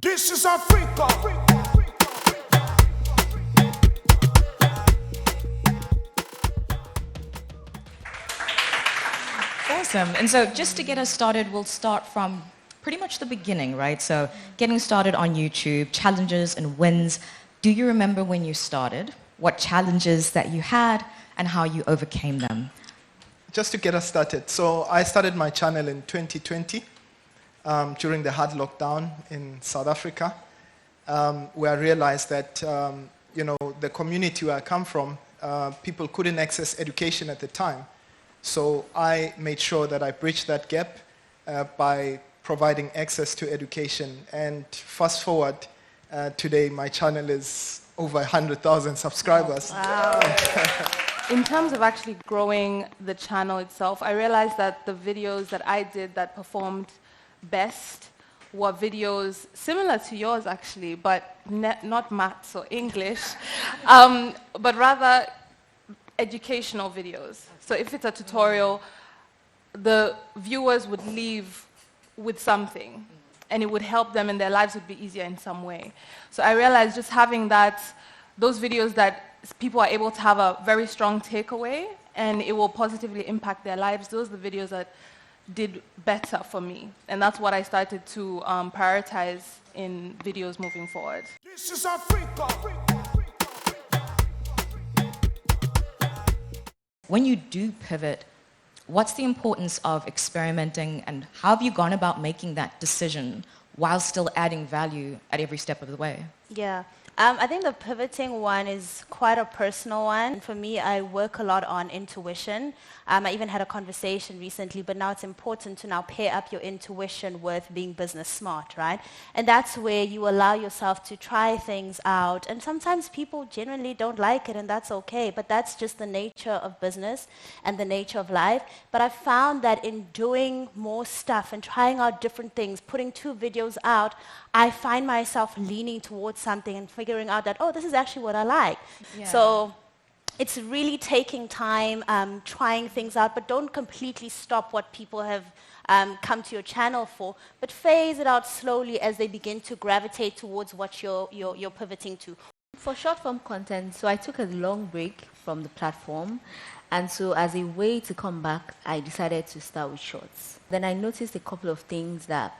This is Africa. Awesome. And so just to get us started, we'll start from pretty much the beginning, right? So getting started on YouTube, challenges and wins. Do you remember when you started, what challenges that you had and how you overcame them? Just to get us started. So I started my channel in 2020 during the hard lockdown in South Africa, where I realized that, the community where I come from, people couldn't access education at the time. So I made sure that I bridged that gap by providing access to education. And fast forward, today my channel is over 100,000 subscribers. Wow. In terms of actually growing the channel itself, I realized that the videos that I did that performed best were videos similar to yours actually, but not maths or English, but rather educational videos. So if it's a tutorial, the viewers would leave with something and it would help them and their lives would be easier in some way. So I realized just having those videos that people are able to have a very strong takeaway and it will positively impact their lives, those are the videos that did better for me. And that's what I started to prioritize in videos moving forward. This is Africa. When you do pivot, what's the importance of experimenting and how have you gone about making that decision while still adding value at every step of the way? Yeah. I think the pivoting one is quite a personal one. For me, I work a lot on intuition. I even had a conversation recently, but now it's important to now pair up your intuition with being business smart, right? And that's where you allow yourself to try things out. And sometimes people generally don't like it, and that's okay. But that's just the nature of business and the nature of life. But I found that in doing more stuff and trying out different things, putting 2 videos out, I find myself leaning towards something and figuring out that, oh, this is actually what I like. Yeah. So it's really taking time, trying things out, but don't completely stop what people have come to your channel for, but phase it out slowly as they begin to gravitate towards what you're pivoting to. For short-form content, so I took a long break from the platform, and so as a way to come back, I decided to start with shorts. Then I noticed a couple of things that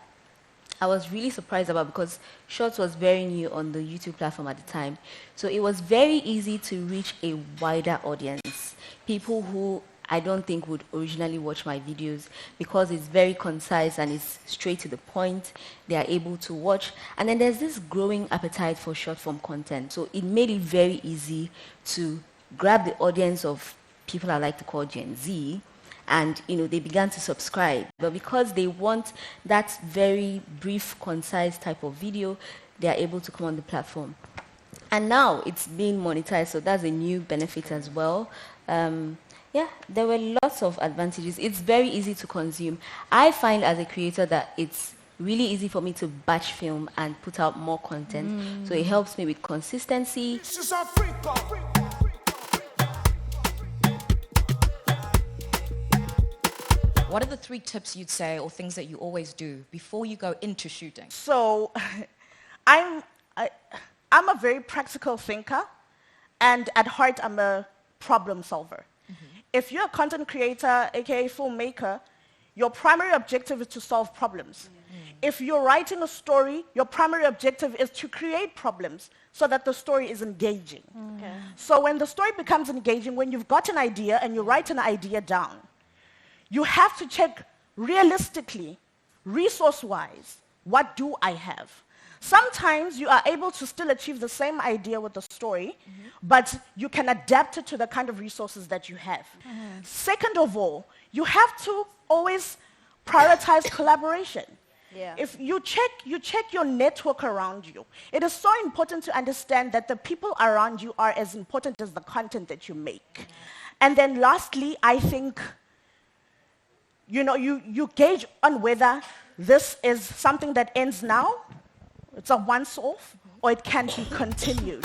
I was really surprised about because Shorts was very new on the YouTube platform at the time. So it was very easy to reach a wider audience, people who I don't think would originally watch my videos because it's very concise and it's straight to the point. They are able to watch. And then there's this growing appetite for short-form content. So it made it very easy to grab the audience of people I like to call Gen Z, and they began to subscribe. But because they want that very brief, concise type of video, they are able to come on the platform. And now it's being monetized, so that's a new benefit as well. Yeah, there were lots of advantages. It's very easy to consume. I find as a creator that it's really easy for me to batch film and put out more content. So it helps me with consistency. This is Africa. What are the 3 tips you'd say or things that you always do before you go into shooting? So I'm a very practical thinker, and at heart I'm a problem solver. If you're a content creator, aka filmmaker, your primary objective is to solve problems. If you're writing a story, your primary objective is to create problems so that the story is engaging. Okay. So when the story becomes engaging, when you've got an idea and you write an idea down, you have to check realistically, resource-wise, what do I have? Sometimes you are able to still achieve the same idea with the story, but you can adapt it to the kind of resources that you have. Second of all, you have to always prioritize collaboration. Yeah. If you check your network around you, it is so important to understand that the people around you are as important as the content that you make. And then lastly, I think you gauge on whether this is something that ends now, it's a once-off, or it can be continued.